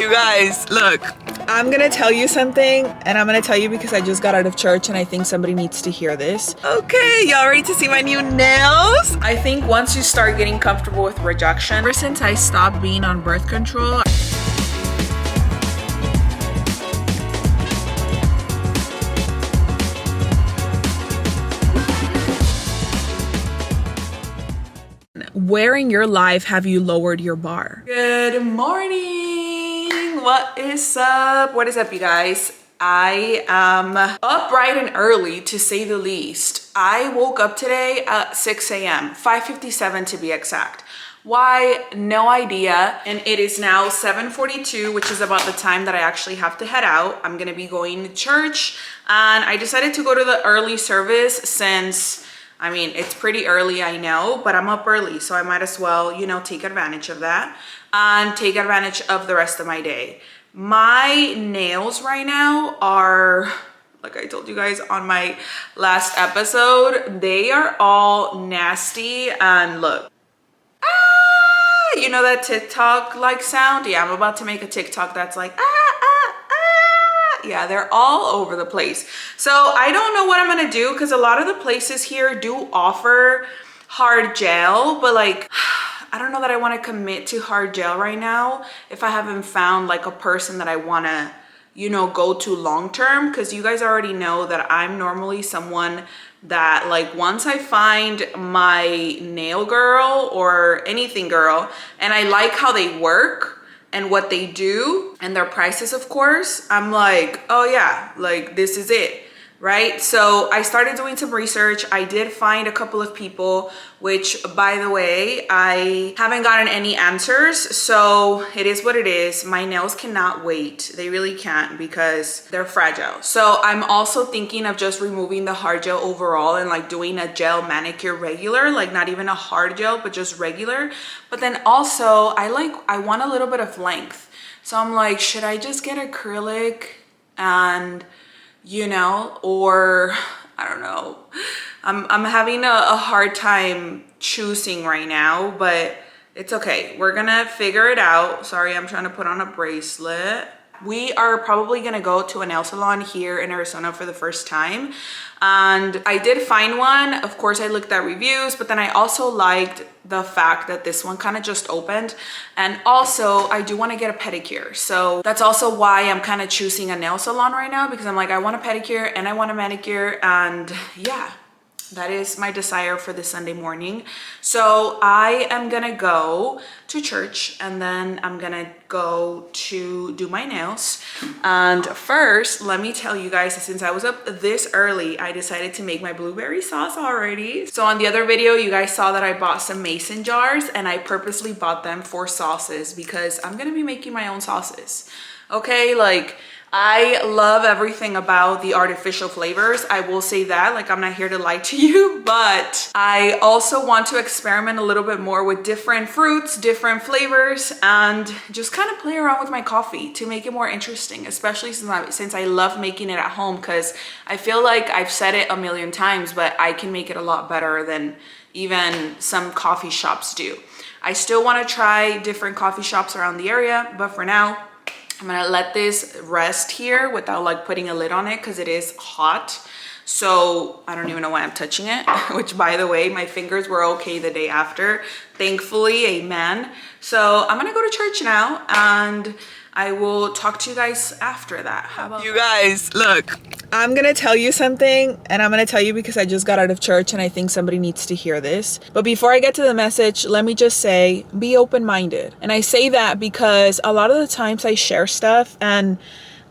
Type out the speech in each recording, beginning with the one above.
You guys, look. I'm gonna tell you something, and I'm gonna tell you because I just got out of church and I think somebody needs to hear this. Okay, y'all ready to see my new nails? I think once you start getting comfortable with rejection, ever since I stopped being on birth control, where in your life have you lowered your bar? Good morning. What is up? What is up, you guys? I am up bright and early, to say the least. I woke up today at 6 a.m., 5:57 to be exact. Why? No idea. And it is now 7:42, which is about the time that I actually have to head out. I'm gonna be going to church, and I decided to go to the early service since, I mean, it's pretty early, I know, but I'm up early, so I might as well, you know, take advantage of that and take advantage of the rest of my day. My nails right now are, like I told you guys on my last episode, they are all nasty. And look, you know that TikTok like sound? Yeah, I'm about to make a TikTok that's like yeah, they're all over the place. So I don't know what I'm gonna do, because a lot of the places here do offer hard gel, but like, I don't know that I want to commit to hard gel right now if I haven't found like a person that I want to, you know, go to long term, because you guys already know that I'm normally someone that, like, once I find my nail girl or anything girl and I like how they work and what they do and their prices, of course, I'm like, oh yeah, like this is it, right? So I started doing some research. I did find a couple of people, which, by the way, I haven't gotten any answers, so it is what it is. My nails cannot wait. They really can't, because they're fragile. So I'm also thinking of just removing the hard gel overall and like doing a gel manicure regular, like not even a hard gel, but just regular. But then also I want a little bit of length. So I'm like, should I just get acrylic and, you know, or I don't know. I'm having a hard time choosing right now, but it's okay. We're gonna figure it out. Sorry, I'm trying to put on a bracelet. We are probably gonna go to a nail salon here in Arizona for the first time. And I did find one. Of course, I looked at reviews, but then I also liked the fact that this one kind of just opened. And also, I do want to get a pedicure. So that's also why I'm kind of choosing a nail salon right now, because I'm like, I want a pedicure and I want a manicure. And yeah, that is my desire for this Sunday morning. So I am gonna go to church and then I'm gonna go to do my nails. And first, let me tell you guys, since I was up this early, I decided to make my blueberry sauce already. So on the other video, you guys saw that I bought some mason jars, and I purposely bought them for sauces because I'm gonna be making my own sauces. Okay, like, I love everything about the artificial flavors. I will say that, like, I'm not here to lie to you, but I also want to experiment a little bit more with different fruits, different flavors, and just kind of play around with my coffee to make it more interesting, especially since I love making it at home, because I feel like I've said it a million times, but I can make it a lot better than even some coffee shops do. I still want to try different coffee shops around the area, but for now, I'm gonna let this rest here without like putting a lid on it, because it is hot. So I don't even know why I'm touching it, which, by the way, my fingers were okay the day after, thankfully, amen. So I'm gonna go to church now, and I will talk to you guys after that. How about you guys? Look, I'm gonna tell you something, and I'm gonna tell you because I just got out of church and I think somebody needs to hear this. But before I get to the message, let me just say, be open-minded. And I say that because a lot of the times I share stuff and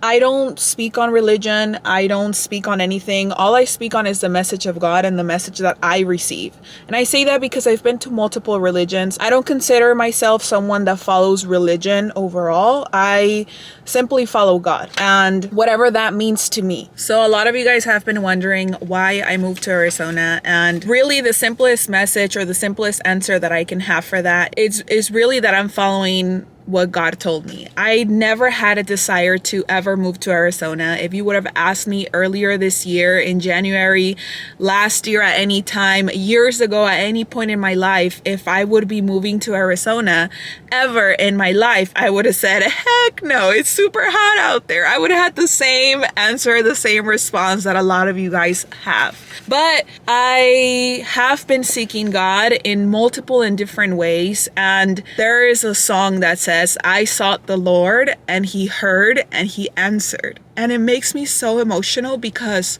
I don't speak on religion. I don't speak on anything. All I speak on is the message of God and the message that I receive. And I say that because I've been to multiple religions. I don't consider myself someone that follows religion overall. I simply follow God and whatever that means to me. So a lot of you guys have been wondering why I moved to Arizona. And really the simplest message or the simplest answer that I can have for that is really that I'm following what God told me. I never had a desire to ever move to Arizona. If you would have asked me earlier this year, in January, last year, at any time, years ago, at any point in my life, if I would be moving to Arizona ever in my life, I would have said, heck no, it's super hot out there. I would have had the same answer, the same response that a lot of you guys have. But I have been seeking God in multiple and different ways. And there is a song that says, I sought the Lord and he heard and he answered. And it makes me so emotional because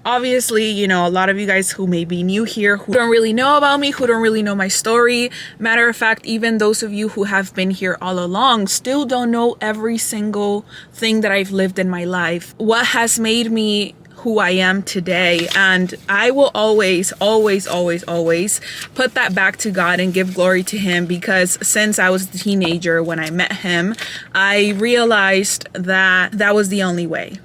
obviously, you know, a lot of you guys who may be new here, who don't really know about me, who don't really know my story. Matter of fact, even those of you who have been here all along still don't know every single thing that I've lived in my life. What has made me who I am today. And I will always put that back to God and give glory to him, because since I was a teenager when I met him, I realized that that was the only way.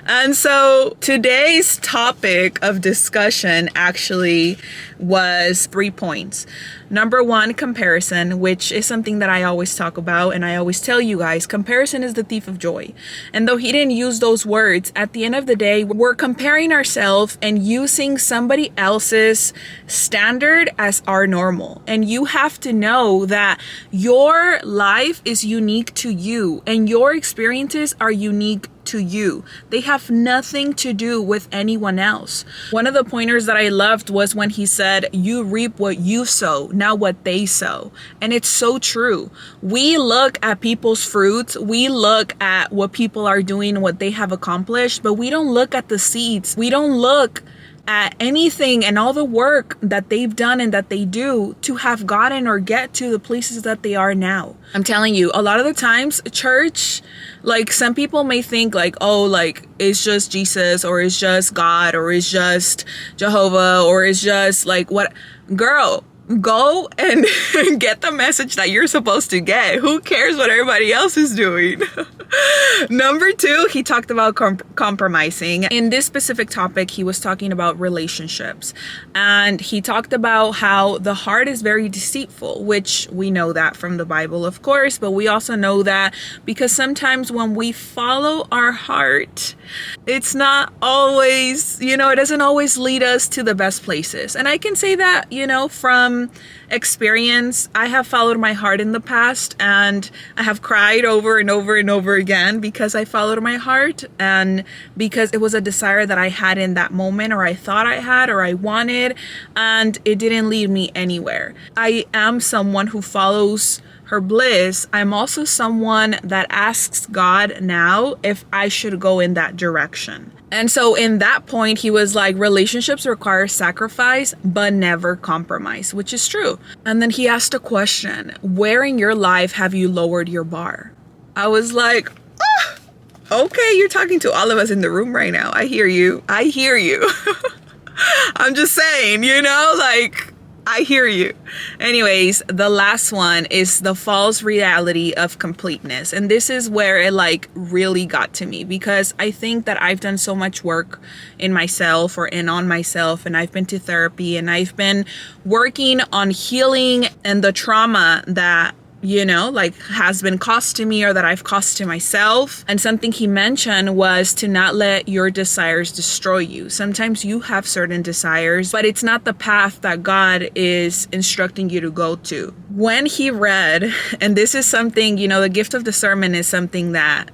And so today's topic of discussion actually was 3 points. Number one, comparison, which is something that I always talk about, and I always tell you guys, comparison is the thief of joy. And though he didn't use those words, at the end of the day, we're comparing ourselves and using somebody else's standard as our normal. And you have to know that your life is unique to you and your experiences are unique to you. They have nothing to do with anyone else. One of the pointers that I loved was when he said, you reap what you sow, not what they sow. And it's so true. We look at people's fruits, we look at what people are doing, what they have accomplished, but we don't look at the seeds. We don't look at anything and all the work that they've done and that they do to have gotten or get to the places that they are now. I'm telling you, a lot of the times church, like some people may think like, oh, like it's just Jesus or it's just God or it's just Jehovah or it's just like what. Girl, go and get the message that you're supposed to get. Who cares what everybody else is doing? Number two, he talked about compromising. In this specific topic, he was talking about relationships. And he talked about how the heart is very deceitful, which we know that from the Bible, of course, but we also know that because sometimes when we follow our heart, it's not always, you know, it doesn't always lead us to the best places. And I can say that, you know, from experience, I have followed my heart in the past and I have cried over and over and over again because I followed my heart and because it was a desire that I had in that moment, or I thought I had, or I wanted, and it didn't lead me anywhere. I am someone who follows her bliss. I'm also someone that asks God now if I should go in that direction. And so in that point, he was like, relationships require sacrifice, but never compromise, which is true. And then he asked a question, where in your life have you lowered your bar? I was like, okay, you're talking to all of us in the room right now. I hear you. I'm just saying, you know, like, I hear you. Anyways, the last one is the false reality of completeness. And this is where it like really got to me, because I think that I've done so much work in myself or on myself, and I've been to therapy and I've been working on healing and the trauma that, you know, like has been caused to me or that I've caused to myself. And something he mentioned was to not let your desires destroy you. Sometimes you have certain desires, but it's not the path that God is instructing you to go to. When he read, and this is something, you know, the gift of discernment is something that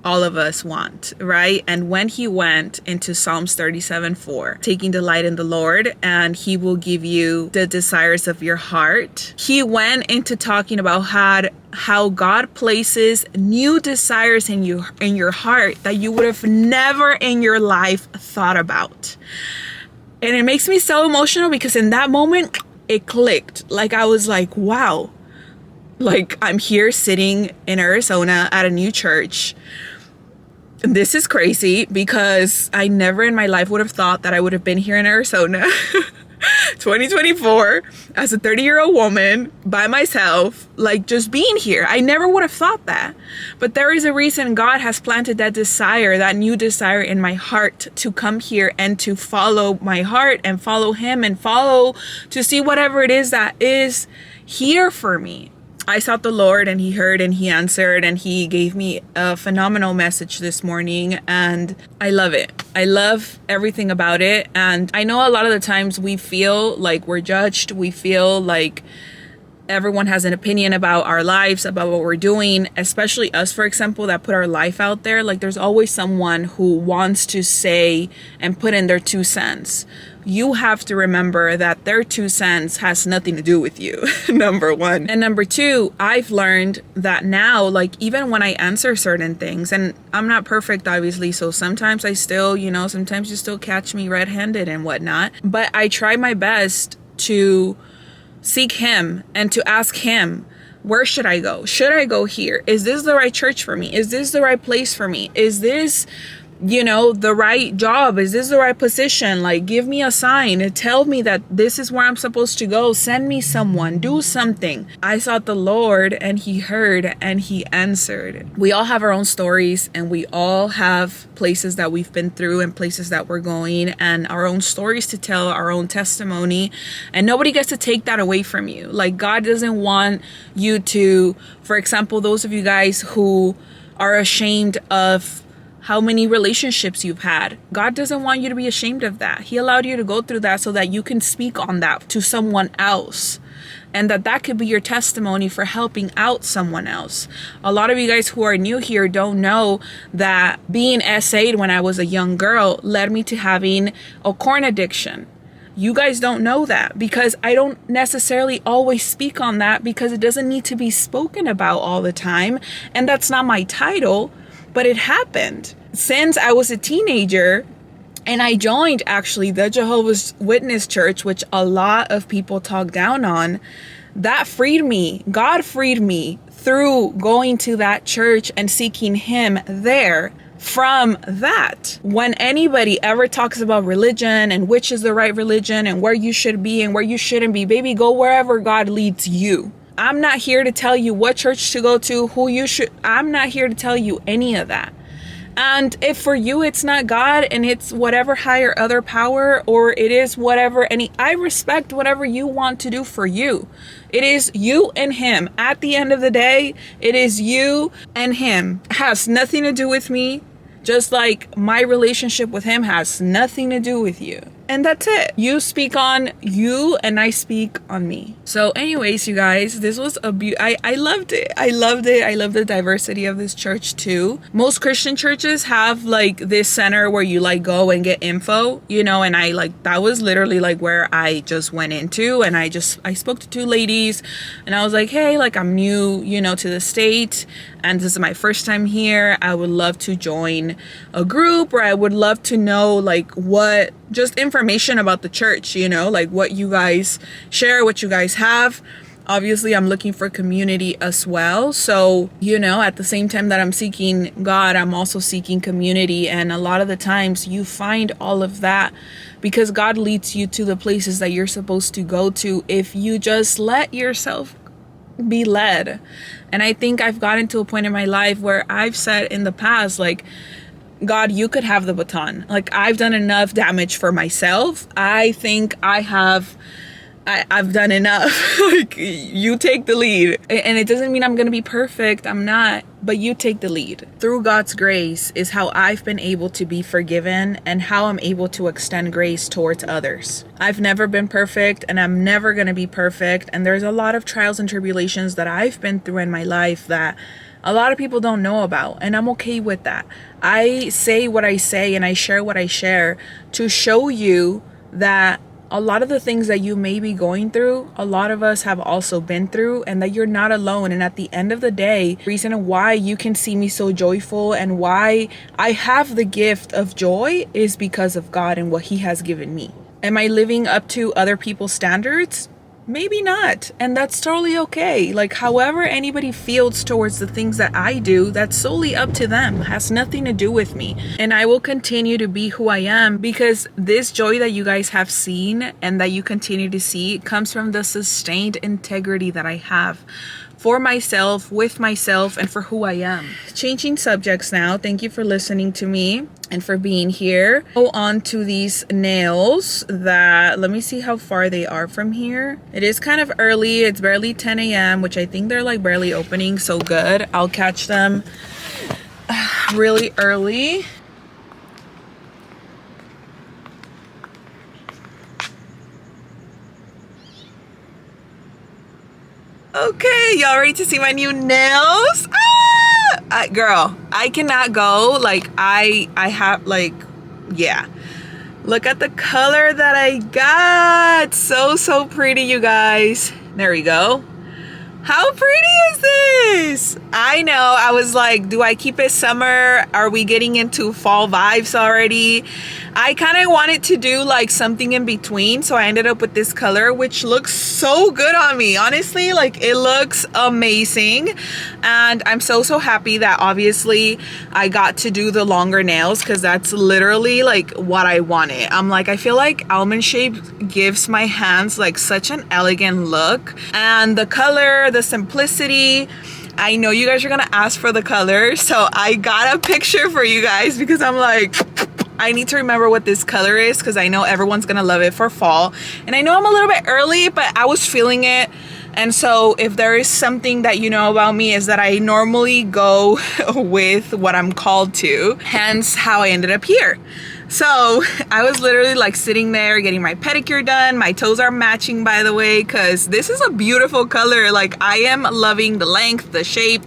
all of us want, right? And when he went into Psalms 37:4, taking delight in the Lord and he will give you the desires of your heart, he went into talking about how God places new desires in your heart that you would have never in your life thought about. And it makes me so emotional because in that moment it clicked. Like I was like, wow, like I'm here sitting in Arizona at a new church. This is crazy because I never in my life would have thought that I would have been here in Arizona 2024 as a 30-year-old woman by myself, like just being here. I never would have thought that. But there is a reason God has planted that desire, that new desire in my heart to come here and to follow my heart and follow him and follow to see whatever it is that is here for me. I sought the Lord and he heard and he answered, and he gave me a phenomenal message this morning, and I love it. I love everything about it. And I know a lot of the times we feel like we're judged. We feel like everyone has an opinion about our lives, about what we're doing, especially us, for example, that put our life out there. Like, there's always someone who wants to say and put in their 2 cents. You have to remember that their 2 cents has nothing to do with you, number one. And number two, I've learned that now, like, even when I answer certain things, and I'm not perfect, obviously, so sometimes I still, sometimes you still catch me red-handed and whatnot, but I try my best to seek him and to ask him, where should I go? Should I go here? Is this the right church for me? Is this the right place for me? Is this, the right job? Is this the right position? Like, give me a sign and tell me that this is where I'm supposed to go. Send me someone, do something. I sought the Lord and he heard and he answered. We all have our own stories, and we all have places that we've been through and places that we're going, and our own stories to tell, our own testimony, and nobody gets to take that away from you. Like, God doesn't want you to, for example, those of you guys who are ashamed of how many relationships you've had. God doesn't want you to be ashamed of that. He allowed you to go through that so that you can speak on that to someone else, and that could be your testimony for helping out someone else. A lot of you guys who are new here don't know that being SA'd when I was a young girl led me to having a corn addiction. You guys don't know that because I don't necessarily always speak on that, because it doesn't need to be spoken about all the time, and that's not my title. But it happened since I was a teenager, and I joined actually the Jehovah's Witness church, which a lot of people talk down on. That freed me. God freed me through going to that church and seeking him there from that. When anybody ever talks about religion and which is the right religion and where you should be and where you shouldn't be, baby, go wherever God leads you. I'm not here to tell you what church to go to, who you should. I'm not here to tell you any of that. And if for you it's not God and it's whatever higher other power, or it is whatever, I respect whatever you want to do for you. It is you and him. At the end of the day, it is you and him. It has nothing to do with me. Just like my relationship with him has nothing to do with you. And that's it. You speak on you and I speak on me. So anyways, you guys, this was I loved it. I loved it. I love the diversity of this church too. Most Christian churches have like this center where you like go and get info, and that was literally like where I just went into, and I spoke to 2 ladies and I was like, hey, like I'm new, to the state, and this is my first time here. I would love to join a group, or I would love to know like what just information about the church, like what you guys share, what you guys have. Obviously, I'm looking for community as well. So, at the same time that I'm seeking God, I'm also seeking community. And a lot of the times you find all of that because God leads you to the places that you're supposed to go to if you just let yourself be led. And I think I've gotten to a point in my life where I've said in the past, like, God, you could have the baton. Like, I've done enough damage for myself. I think I've done enough. Like, you take the lead. And it doesn't mean I'm going to be perfect. I'm not. But you take the lead. Through God's grace is how I've been able to be forgiven and how I'm able to extend grace towards others. I've never been perfect, and I'm never going to be perfect. And there's a lot of trials and tribulations that I've been through in my life that a lot of people don't know about, and I'm okay with that. I say what I say and I share what I share to show you that a lot of the things that you may be going through, a lot of us have also been through, and that you're not alone. And at the end of the day, the reason why you can see me so joyful and why I have the gift of joy is because of God and what he has given me. Am I living up to other people's standards? Maybe not. And that's totally okay. Like, however anybody feels towards the things that I do, that's solely up to them. It has nothing to do with me. And I will continue to be who I am, because this joy that you guys have seen and that you continue to see comes from the sustained integrity that I have for myself, with myself, and for who I am. Changing subjects now. Thank you for listening to me and for being here. Go on to these nails that, let me see how far they are from here. It is kind of early. It's barely 10 a.m., which I think they're like barely opening. So good. I'll catch them really early. Okay, y'all ready to see my new nails? Girl, I cannot go. Like I have like, yeah. Look at the color that I got. So pretty, you guys. There we go. How pretty is this? I know, I was like, do I keep it summer? Are we getting into fall vibes already? I kind of wanted to do like something in between, so I ended up with this color, which looks so good on me. Honestly, like it looks amazing. And I'm so happy that obviously I got to do the longer nails, because that's literally like what I wanted. I'm like, I feel like almond shape gives my hands like such an elegant look. And the color, the simplicity, I know you guys are gonna ask for the color, so I got a picture for you guys, because I'm like, I need to remember what this color is, because I know everyone's gonna love it for fall. And I know I'm a little bit early, but I was feeling it. And so if there is something that you know about me, is that I normally go with what I'm called to, hence how I ended up here. So I was literally like sitting there getting my pedicure done. My toes are matching, by the way, because this is a beautiful color. Like I am loving the length, the shape,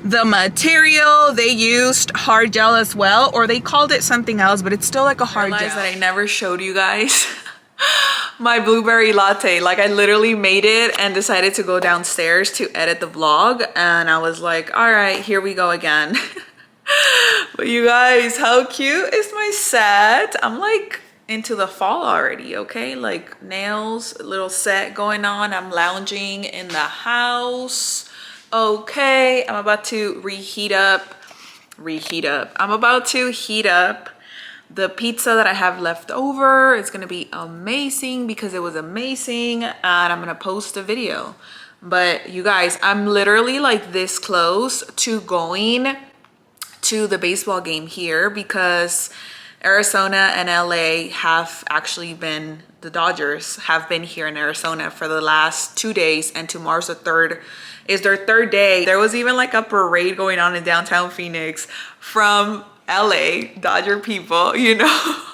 the material. They used hard gel as well, or they called it something else, but it's still like a hard gel. That I never showed you guys my blueberry latte. Like I literally made it and decided to go downstairs to edit the vlog, and I was like, all right, here we go again. But you guys, how cute is my set? I'm like into the fall already, okay? Like nails, little set going on. I'm lounging in the house. Okay, I'm about to reheat up. I'm about to heat up the pizza that I have left over. It's gonna be amazing, because it was amazing, and I'm gonna post a video. But you guys, I'm literally like this close to going to the baseball game here, because Arizona and LA have actually been, the Dodgers have been here in Arizona for the last 2 days, and tomorrow's the third, is their third day. There was even like a parade going on in downtown Phoenix from LA Dodger people, you know.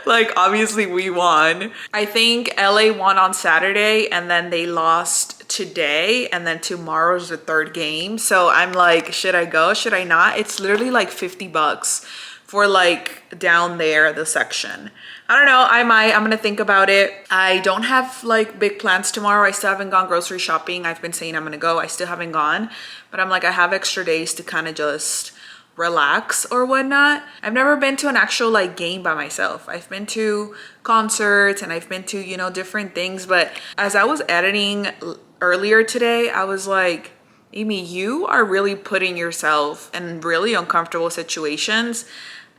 Like obviously we won. I think LA won on Saturday, and then they lost today, and then tomorrow's the third game. So I'm like, should I go? Should I not? It's literally like 50 bucks for like down there, the section. I don't know, I'm gonna think about it. I don't have like big plans tomorrow. I still haven't gone grocery shopping. I've been saying I'm gonna go. I still haven't gone, but I'm like, I have extra days to kind of just relax or whatnot. I've never been to an actual like game by myself. I've been to concerts and I've been to, you know, different things. But as I was editing earlier today, I was like, Amy, you are really putting yourself in really uncomfortable situations,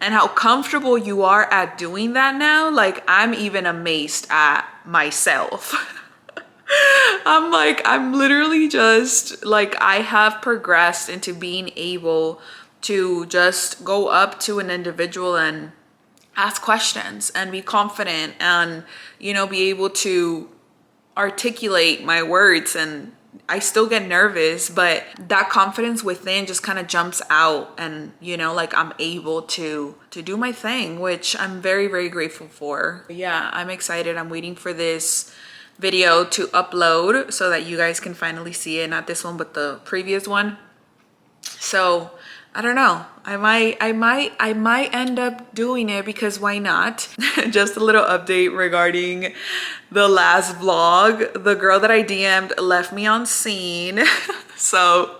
and how comfortable you are at doing that now. Like I'm even amazed at myself. I'm like, I'm literally just like, I have progressed into being able to just go up to an individual and ask questions and be confident, and you know, be able to articulate my words. And I still get nervous, but that confidence within just kind of jumps out, and you know, like I'm able to do my thing, which I'm very grateful for. But yeah, I'm excited. I'm waiting for this video to upload so that you guys can finally see it. Not this one, but the previous one. So I don't know. I might end up doing it, because why not? Just a little update regarding the last vlog. The girl that I DM'd left me on scene. So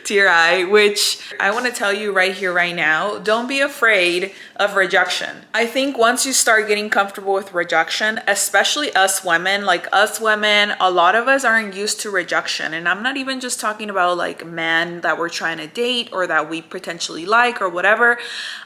tear eye, which I want to tell you right here, right now, don't be afraid of rejection. I think once you start getting comfortable with rejection, especially us women, like us women, a lot of us aren't used to rejection. And I'm not even just talking about like men that we're trying to date or that we potentially like or whatever.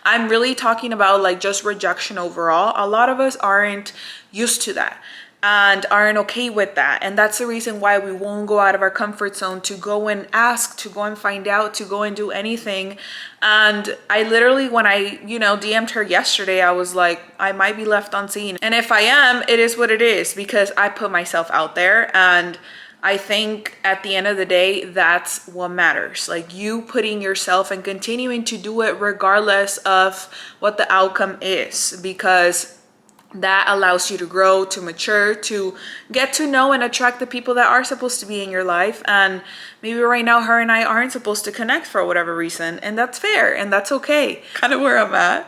I'm really talking about like just rejection overall. A lot of us aren't used to that. and aren't okay with that. And that's the reason why we won't go out of our comfort zone to go and ask, to go and find out, to go and do anything. And I literally, when I, DM'd her yesterday, I was like, I might be left unseen. And if I am, it is what it is, because I put myself out there. And I think at the end of the day, that's what matters. Like, you putting yourself and continuing to do it regardless of what the outcome is, because that allows you to grow, to mature, to get to know and attract the people that are supposed to be in your life. And maybe right now her and I aren't supposed to connect for whatever reason, and that's fair and that's okay. Kind of where I'm at.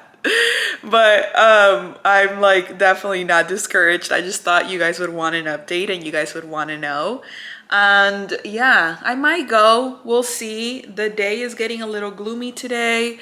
But I'm like definitely not discouraged. I just thought you guys would want an update and you guys would want to know. And yeah, I might go. We'll see. The day is getting a little gloomy today.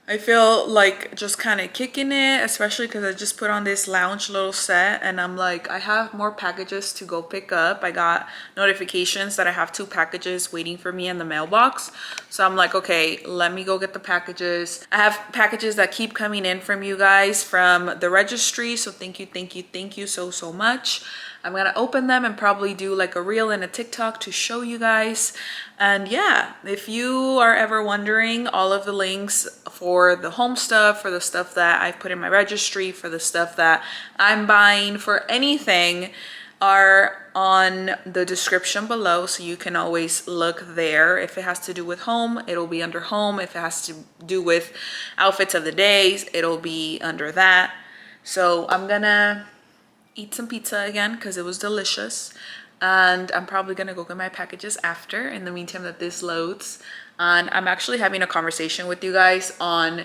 I feel like just kind of kicking it, especially because I just put on this lounge little set, and I'm like, I have more packages to go pick up. I got notifications that I have 2 packages waiting for me in the mailbox. So I'm like, okay, let me go get the packages. I have packages that keep coming in from you guys from the registry. So thank you so much. I'm gonna open them and probably do like a reel and a TikTok to show you guys. And yeah, if you are ever wondering, all of the links for the home stuff, for the stuff that I've put in my registry, for the stuff that I'm buying, for anything, are on the description below. So you can always look there. If it has to do with home, it'll be under home. If it has to do with outfits of the days, it'll be under that. So I'm gonna eat some pizza again because it was delicious, and I'm probably gonna go get my packages after, in the meantime that this loads. And I'm actually having a conversation with you guys on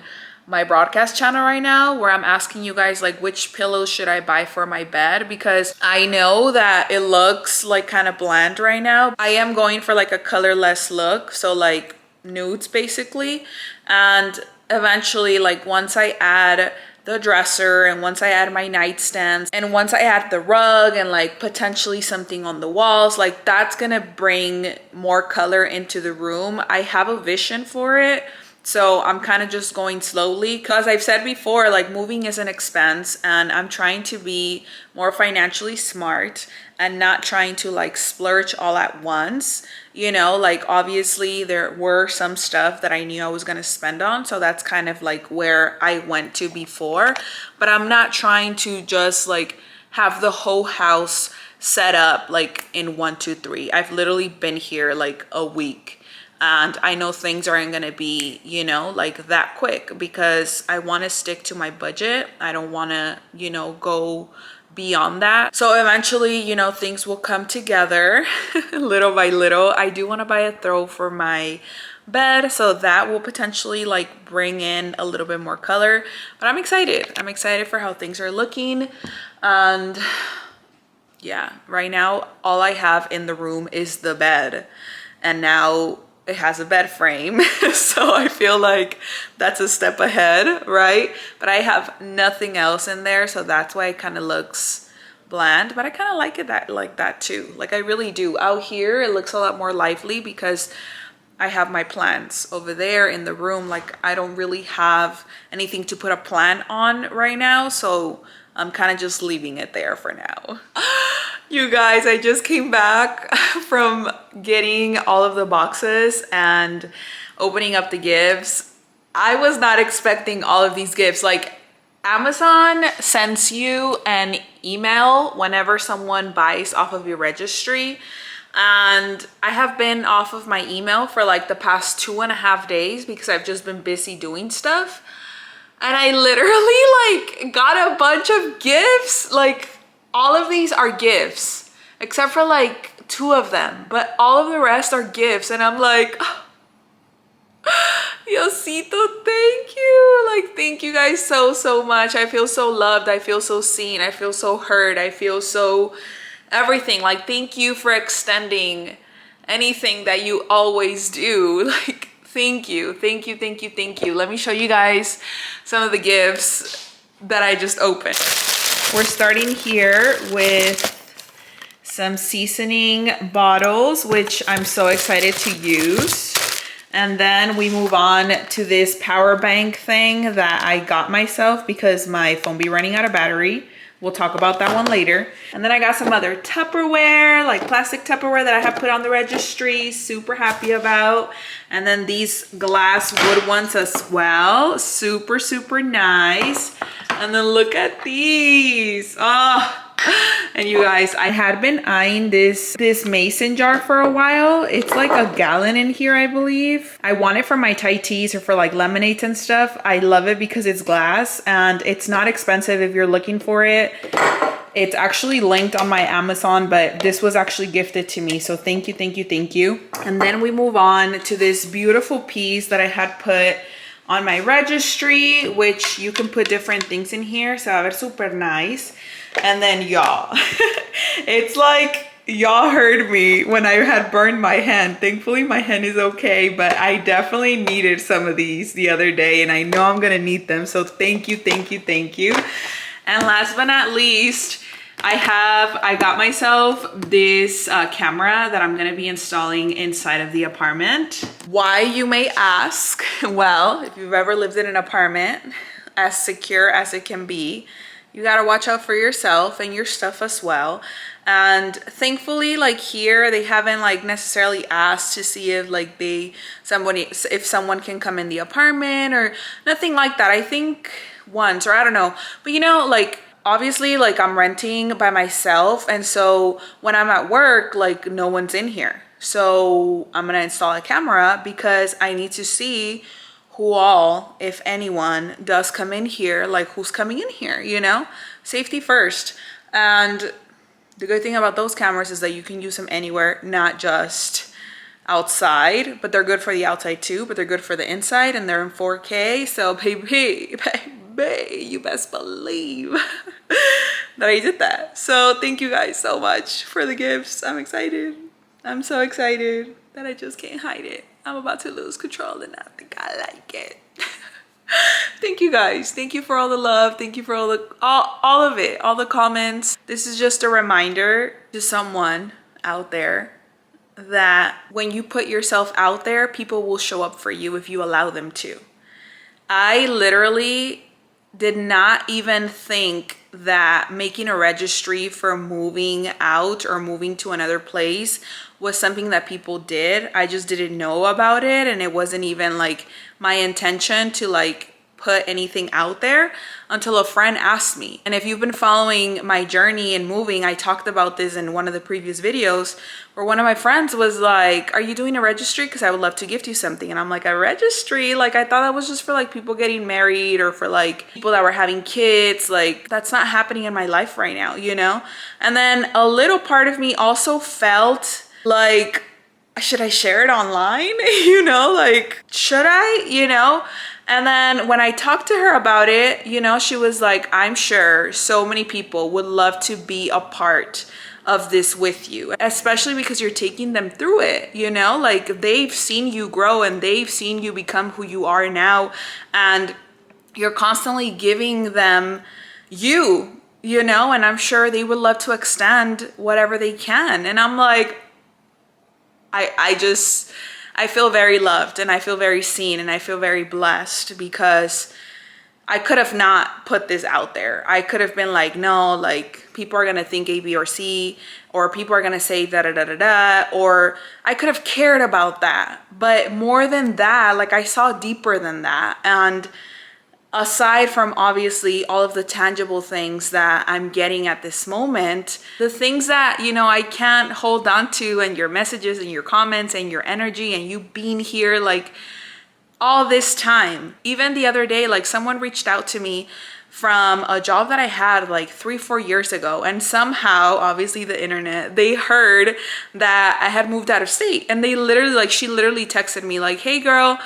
my broadcast channel right now, where I'm asking you guys like, which pillows should I buy for my bed, because I know that it looks like kind of bland right now. I am going for like a colorless look, so like nudes basically. And eventually, like once I add the dresser, and once I add my nightstands, and once I add the rug and like potentially something on the walls, like that's gonna bring more color into the room. I have a vision for it. So I'm kind of just going slowly, because I've said before, like moving is an expense, and I'm trying to be more financially smart and not trying to like splurge all at once. Like obviously there were some stuff that I knew I was going to spend on. So that's kind of like where I went to before, but I'm not trying to just like have the whole house set up like in 1, 2, 3. I've literally been here like a week. And I know things aren't going to be, like that quick, because I want to stick to my budget. I don't want to, go beyond that. So eventually, things will come together little by little. I do want to buy a throw for my bed, so that will potentially like bring in a little bit more color. But I'm excited. I'm excited for how things are looking. And yeah, right now, all I have in the room is the bed. And now it has a bed frame. So I feel like that's a step ahead, right? But I have nothing else in there, so that's why it kind of looks bland. But I kind of like it like that too. Like I really do. Out here it looks a lot more lively because I have my plants over there in the room. Like I don't really have anything to put a plant on right now, so I'm kind of just leaving it there for now. You guys, I just came back from getting all of the boxes and opening up the gifts. I was not expecting all of these gifts. Like Amazon sends you an email whenever someone buys off of your registry. And I have been off of my email for like the past 2.5 days because I've just been busy doing stuff. And I literally like got a bunch of gifts. Like all of these are gifts except for like 2 of them, but all of the rest are gifts. And I'm like, oh, Diosito, thank you. Like, thank you guys so much. I feel so loved. I feel so seen. I feel so heard. I feel so everything. Like, thank you for extending anything that you always do. Like, thank you. Let me show you guys some of the gifts that I just opened. We're starting here with some seasoning bottles, which I'm so excited to use. And then we move on to this power bank thing that I got myself because my phone be running out of battery. We'll talk about that one later. And then I got some other Tupperware, like plastic Tupperware that I have put on the registry. Super happy about. And then these glass wood ones as well. Super, super nice. And then look at these. Oh. And you guys, I had been eyeing this mason jar for a while. It's like a gallon in here, I believe. I want it for my Thai teas or for like lemonades and stuff. I love it because it's glass and it's not expensive if you're looking for it. It's actually linked on my Amazon, but this was actually gifted to me. So thank you, thank you, thank you. And then we move on to this beautiful piece that I had put on my registry, which you can put different things in here. So it's super nice. And then y'all, it's like y'all heard me when I had burned my hand. Thankfully my hand is okay, but I definitely needed some of these the other day and I know I'm gonna need them. So thank you, thank you, thank you. And last but not least, I got myself this camera that I'm gonna be installing inside of the apartment. Why, you may ask? Well, if you've ever lived in an apartment as secure as it can be, you gotta watch out for yourself and your stuff as well. And thankfully, like here, they haven't like necessarily asked to see if like if someone can come in the apartment or nothing like that. I think once, or I don't know. But you know, like obviously like I'm renting by myself. And so when I'm at work, like no one's in here. So I'm gonna install a camera because I need to see who all, if anyone, does come in here, like who's coming in here, you know? Safety first. And the good thing about those cameras is that you can use them anywhere, not just outside, but they're good for the outside too, but they're good for the inside and they're in 4K. So baby, you best believe that I did that. So thank you guys so much for the gifts. I'm excited. I'm so excited that I just can't hide it. I'm about to lose control and I think I like it. Thank you guys. Thank you for all the love. Thank you for all of it, all the comments. This is just a reminder to someone out there that when you put yourself out there, people will show up for you if you allow them to. I literally did not even think that making a registry for moving out or moving to another place was something that people did. I just didn't know about it, and it wasn't even like my intention to like put anything out there until a friend asked me. And if you've been following my journey in moving, I talked about this in one of the previous videos where one of my friends was like, are you doing a registry? Because I would love to gift you something. And I'm like, a registry? Like I thought that was just for like people getting married or for like people that were having kids. Like that's not happening in my life right now, you know? And then a little part of me also felt like, should I share it online? You know, like, should I, you know? And then when I talked to her about it, you know, she was like, I'm sure so many people would love to be a part of this with you, especially because you're taking them through it, you know, like they've seen you grow and they've seen you become who you are now. And you're constantly giving them you know, and I'm sure they would love to extend whatever they can. And I'm like, I feel very loved and I feel very seen and I feel very blessed because I could have not put this out there. I could have been like, no, like people are going to think A, B, or C, or people are going to say da, da, da, da, da, or I could have cared about that. But more than that, like I saw deeper than that. And aside from obviously all of the tangible things that I'm getting at this moment, the things that, you know, I can't hold on to, and your messages and your comments and your energy and you being here like all this time. Even the other day, like someone reached out to me from a job that I had like 3-4 years ago, and somehow, obviously the internet, they heard that I had moved out of state, and they literally, like, she literally texted me like, hey girl,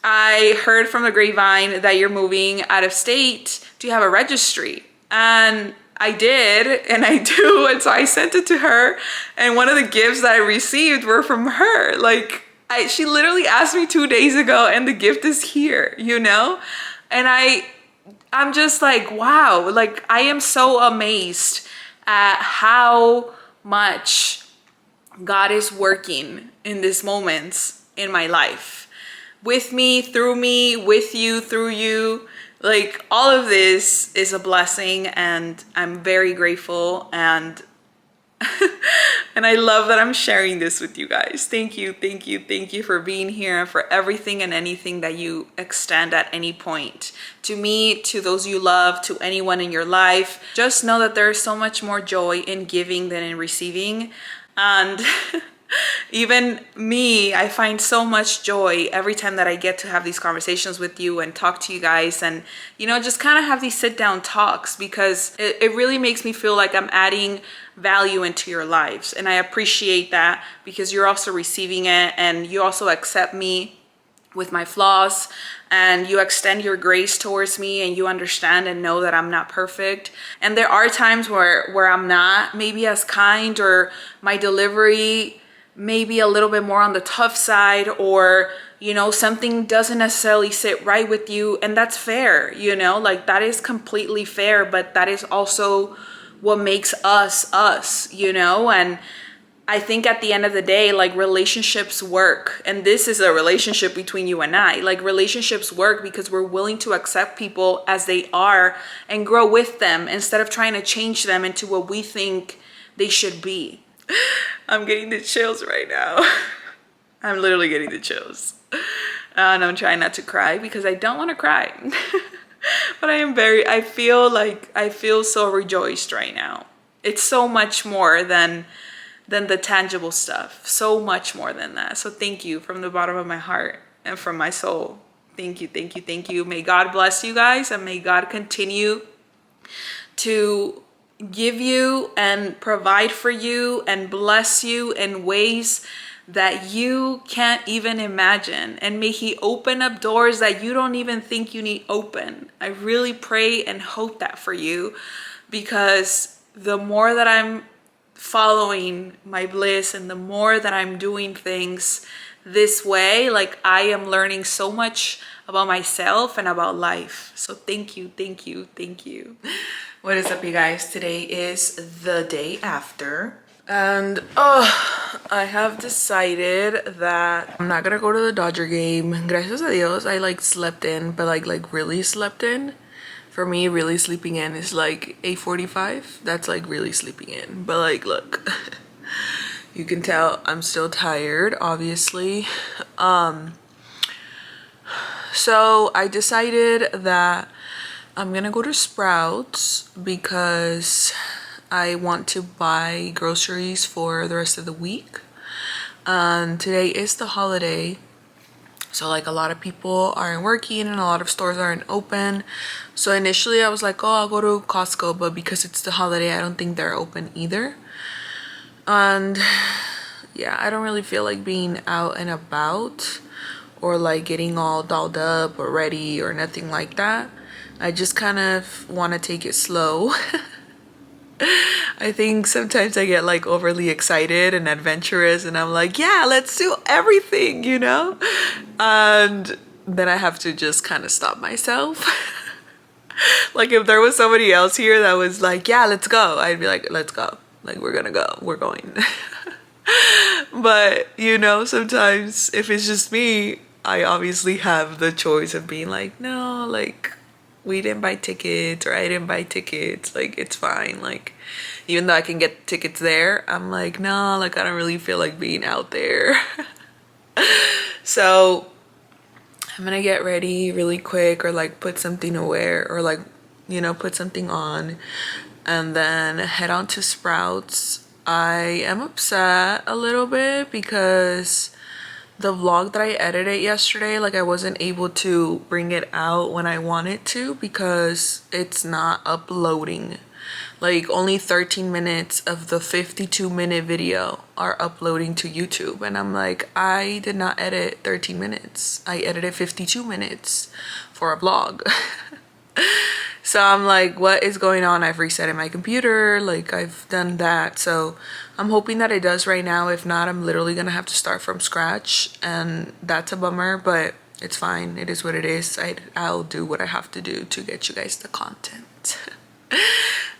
I heard from the grapevine that you're moving out of state. Do you have a registry? And I did, and I do. And so I sent it to her. And one of the gifts that I received were from her. Like, she literally asked me 2 days ago, and the gift is here, you know? And I'm just like, wow. Like, I am so amazed at how much God is working in these moments in my life. With me, through me, with you, through you. Like, all of this is a blessing, and I'm very grateful, and and I love that I'm sharing this with you guys. Thank you, thank you, thank you for being here and for everything and anything that you extend at any point. To me, to those you love, to anyone in your life, just know that there is so much more joy in giving than in receiving. And even me, I find so much joy every time that I get to have these conversations with you and talk to you guys, and just kind of have these sit down talks, because it really makes me feel like I'm adding value into your lives. And I appreciate that, because you're also receiving it, and you also accept me with my flaws, and you extend your grace towards me, and you understand and know that I'm not perfect. And there are times where I'm not maybe as kind, or my delivery maybe a little bit more on the tough side, or something doesn't necessarily sit right with you, and that's fair. Like, that is completely fair, but that is also what makes us us. And I think at the end of the day, like, relationships work, and this is a relationship between you and I. Like, relationships work because we're willing to accept people as they are and grow with them, instead of trying to change them into what we think they should be. I'm getting the chills right now. I'm literally getting the chills. And I'm trying not to cry, because I don't want to cry. But I feel so rejoiced right now. It's so much more than the tangible stuff. So much more than that. So thank you from the bottom of my heart and from my soul. Thank you, thank you, thank you. May God bless you guys, and may God continue to give you and provide for you and bless you in ways that you can't even imagine. And may He open up doors that you don't even think you need open. I really pray and hope that for you, because the more that I'm following my bliss, and the more that I'm doing things this way, like, I am learning so much about myself and about life. So thank you, thank you, thank you. What is up, you guys? Today is the day after, and I have decided that I'm not gonna go to the Dodger game. Gracias a Dios, I like slept in, but like really slept in. For me, really sleeping in is like 8:45. That's like really sleeping in. But like, look, you can tell I'm still tired, obviously. So I decided that I'm gonna go to Sprouts, because I want to buy groceries for the rest of the week. And today is the holiday, so like a lot of people aren't working and a lot of stores aren't open. So initially I was like, oh, I'll go to Costco, but because it's the holiday, I don't think they're open either. And yeah, I don't really feel like being out and about, or like getting all dolled up or ready or nothing like that. I just kind of want to take it slow. I think sometimes I get like overly excited and adventurous, and I'm like, yeah, let's do everything, And then I have to just kind of stop myself. Like, if there was somebody else here that was like, yeah, let's go, I'd be like, let's go. Like, we're gonna go, we're going. But sometimes if it's just me, I obviously have the choice of being like, no, like, we didn't buy tickets, or I didn't buy tickets, like, it's fine. Like, even though I can get tickets there, I'm like, no, like, I don't really feel like being out there. So I'm gonna get ready really quick, or like put something to wear, or like put something on, and then head on to Sprouts. I am upset a little bit because the vlog that I edited yesterday, like, I wasn't able to bring it out when I wanted to, because it's not uploading. Like, only 13 minutes of the 52-minute video are uploading to YouTube, and I'm like, I did not edit 13 minutes. I edited 52 minutes for a vlog. So I'm like, what is going on? I've resetted my computer, like, I've done that. So I'm hoping that it does right now. If not, I'm literally gonna have to start from scratch, and that's a bummer, but it's fine. It is what it is. I'll do what I have to do to get you guys the content.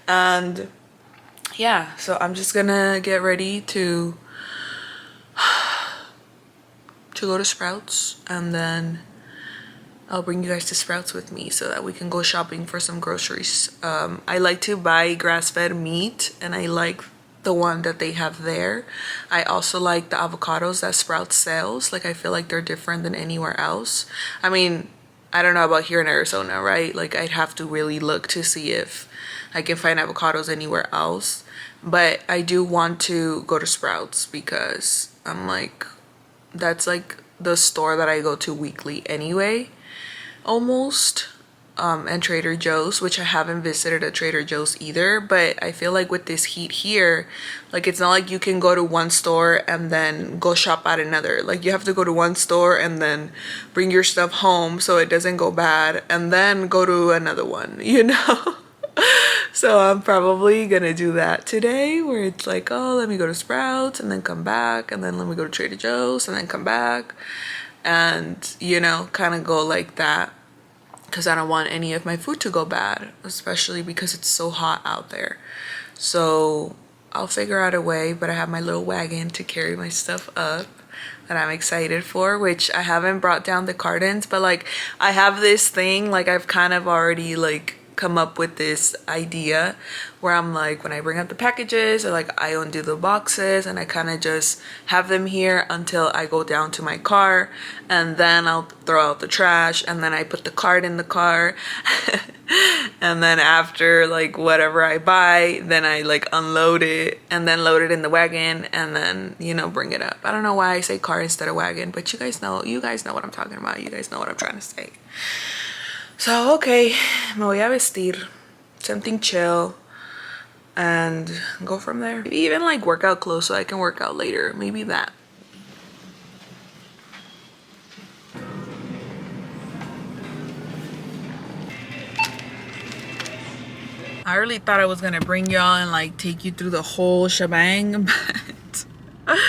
And yeah, so I'm just gonna get ready to go to Sprouts, and then I'll bring you guys to Sprouts with me so that we can go shopping for some groceries. I like to buy grass-fed meat, and I like the one that they have there. I also like the avocados that Sprouts sells. Like, I feel like they're different than anywhere else. I mean, I don't know about here in Arizona, right? Like, I'd have to really look to see if I can find avocados anywhere else. But I do want to go to Sprouts because I'm like, that's like the store that I go to weekly anyway, almost. And Trader Joe's, which I haven't visited a Trader Joe's either, but I feel like with this heat here, like, it's not like you can go to one store and then go shop at another. Like, you have to go to one store and then bring your stuff home so it doesn't go bad, and then go to another one, you know? So I'm probably gonna do that today, where it's like, oh, let me go to Sprouts and then come back, and then let me go to Trader Joe's and then come back, and, you know, kind of go like that. Because I don't want any of my food to go bad, especially because it's so hot out there. So I'll figure out a way, but I have my little wagon to carry my stuff up that I'm excited for, which I haven't brought down the cartons, but like, I have this thing, like, I've kind of already like come up with this idea where I'm like, when I bring up the packages, or like, I undo the boxes and I kind of just have them here until I go down to my car, and then I'll throw out the trash, and then I put the cart in the car and then after, like, whatever I buy, then I like unload it and then load it in the wagon, and then, you know, bring it up. I don't know why I say car instead of wagon, but you guys know what I'm talking about. You guys know what I'm trying to say. So, okay, me voy a vestir, something chill, and go from there. Maybe even like workout clothes so I can work out later. Maybe that. I really thought I was gonna bring y'all and like take you through the whole shebang, but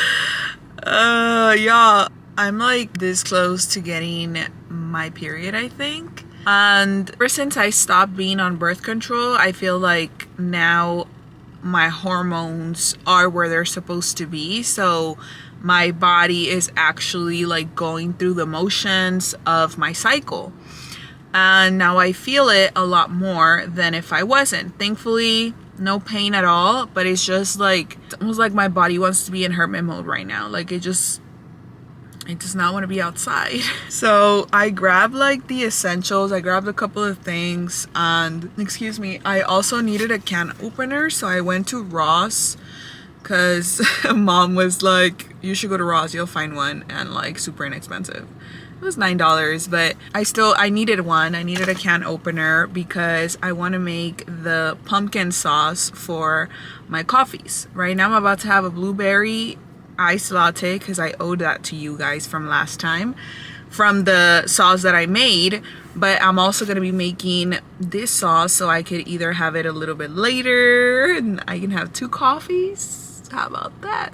y'all, I'm like this close to getting my period, I think. And ever since I stopped being on birth control, I feel like now my hormones are where they're supposed to be. So my body is actually like going through the motions of my cycle. And now I feel it a lot more than if I wasn't. Thankfully, no pain at all, but it's just like, it's almost like my body wants to be in hermit mode right now. Like, it does not want to be outside. So I grabbed like the essentials. I grabbed a couple of things, and excuse me, I also needed a can opener. So I went to Ross because mom was like, you should go to Ross, you'll find one, and like super inexpensive. It was $9, but I needed one. I needed a can opener because I want to make the pumpkin sauce for my coffees. Right now I'm about to have a blueberry iced latte because I owed that to you guys from last time from the sauce that I made, but I'm also going to be making this sauce so I could either have it a little bit later and I can have 2 coffees. How about that?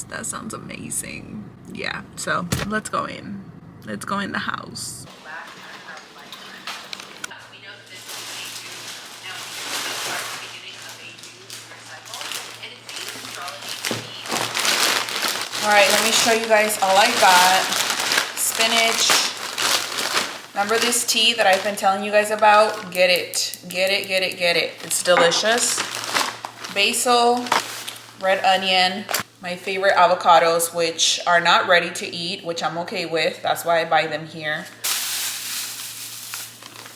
That sounds amazing. Yeah, so let's go in the house. All right, let me show you guys all I got. Spinach. Remember this tea that I've been telling you guys about? Get it. It's delicious. Basil, red onion, my favorite avocados, which are not ready to eat, which I'm okay with. That's why I buy them here.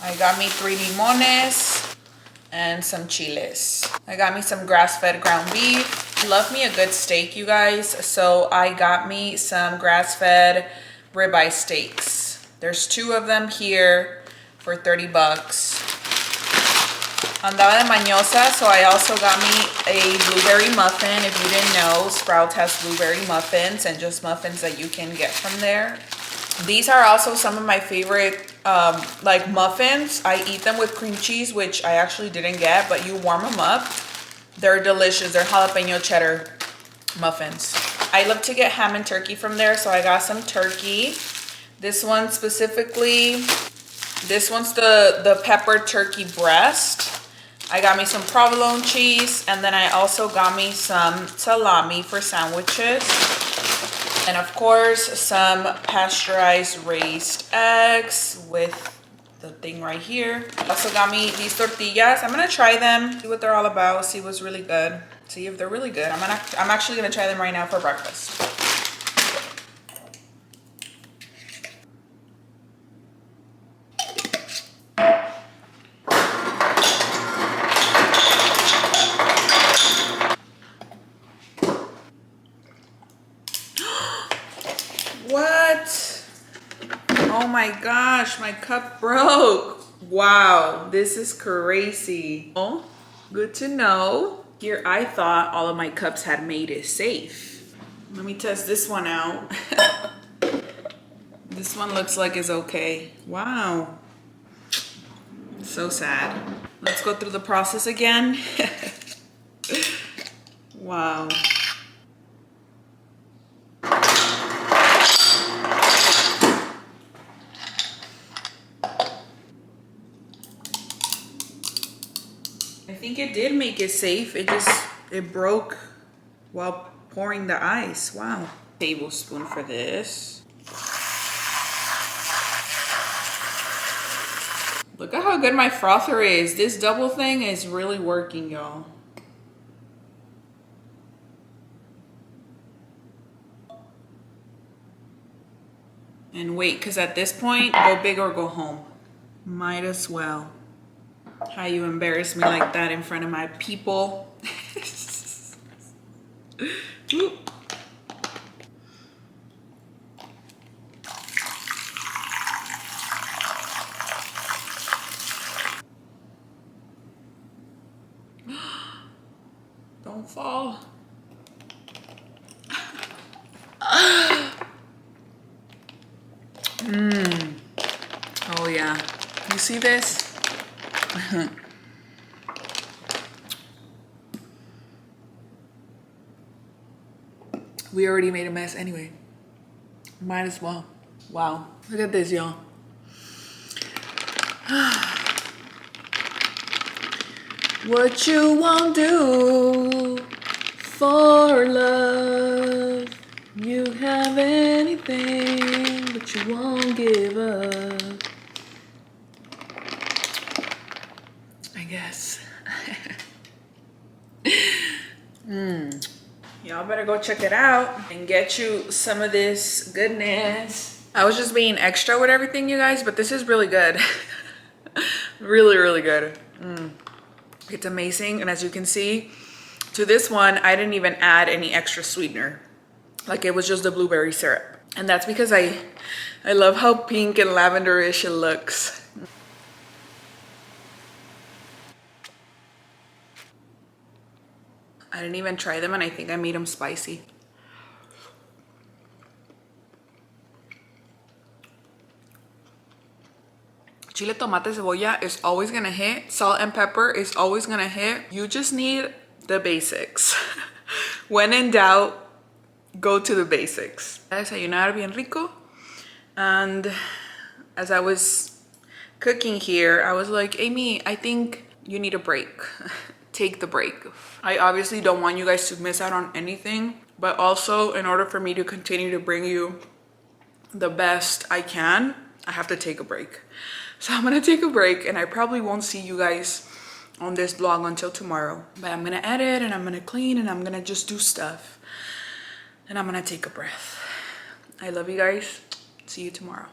I got me 3 limones and some chiles. I got me some grass-fed ground beef. Love me a good steak, you guys. So I got me some grass-fed ribeye steaks. There's 2 of them here for 30 bucks. Andaba de mañosa, so I also got me a blueberry muffin. If you didn't know, Sprouts has blueberry muffins and just muffins that you can get from there. These are also some of my favorite like muffins. I eat them with cream cheese, which I actually didn't get, but you warm them up. They're delicious. They're jalapeno cheddar muffins. I love to get ham and turkey from there, so I got some turkey. This one specifically, this one's the pepper turkey breast. I got me some provolone cheese, and then I also got me some salami for sandwiches. And of course, some pasteurized raised eggs with the thing right here. Also got me these tortillas. I'm gonna try them, see what they're all about, see what's really good, see if they're really good. I'm actually gonna try them right now for breakfast. What? Oh my gosh, my cup broke. Wow, this is crazy. Oh, good to know. Here I thought all of my cups had made it safe. Let me test this one out. This one looks like it's okay. Wow. So sad. Let's go through the process again. Wow. I think it did make it safe. It broke while pouring the ice. Wow. Tablespoon for this. Look at how good my frother is. This double thing is really working, y'all. And wait, because at this point, go big or go home. Might as well. How you embarrass me like that in front of my people. Don't fall. Oh yeah. You see this? We already made a mess anyway. Might as well. Wow. Look at this, y'all. What you won't do for love. You have anything, but you won't give up. I guess. Y'all better go check it out and get you some of this goodness. I was just being extra with everything, you guys, but this is really good. Really, really good. It's amazing. And as you can see, to this one, I didn't even add any extra sweetener. Like it was just the blueberry syrup. And that's because I love how pink and lavenderish it looks. I didn't even try them and I think I made them spicy. Chile, tomate, cebolla is always gonna hit. Salt and pepper is always gonna hit. You just need the basics. When in doubt, go to the basics. Desayunar bien rico. And as I was cooking here, I was like, Amy, I think you need a break. Take the break. I obviously don't want you guys to miss out on anything, but also in order for me to continue to bring you the best I can, I have to take a break. So I'm gonna take a break and I probably won't see you guys on this vlog until tomorrow. But I'm gonna edit and I'm gonna clean and I'm gonna just do stuff. And I'm gonna take a breath. I love you guys. See you tomorrow.